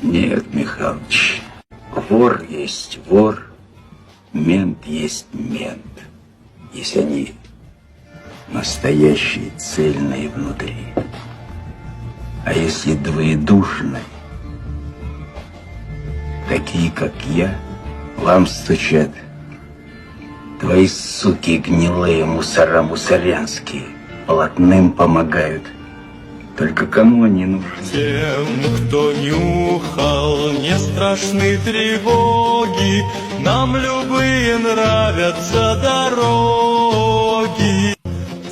Нет, Михалыч, вор есть вор, мент есть мент, если они настоящие, цельные внутри. А если двоедушные, такие, как я, вам стучат. Твои суки гнилые мусора мусорянские полотным помогают. Только кому они нужны? Тем, кто нюхал, не страшны тревоги, нам любые нравятся дороги.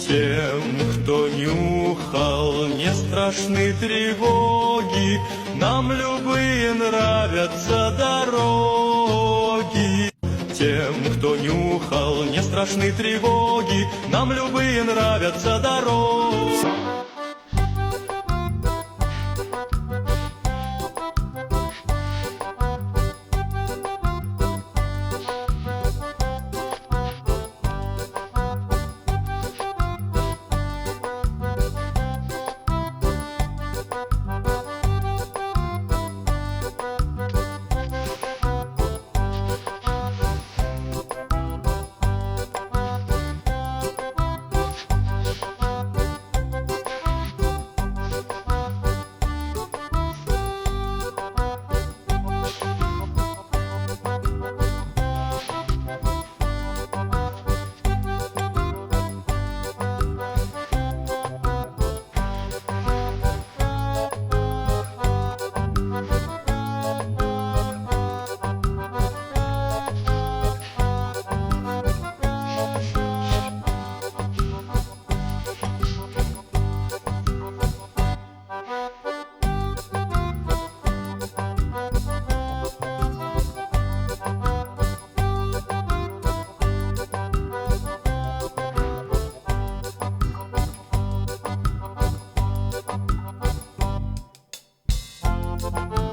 Тем, кто нюхал, не страшны тревоги, нам любые нравятся дороги. Тем, кто нюхал, не страшны тревоги, нам любые нравятся дороги. Thank you.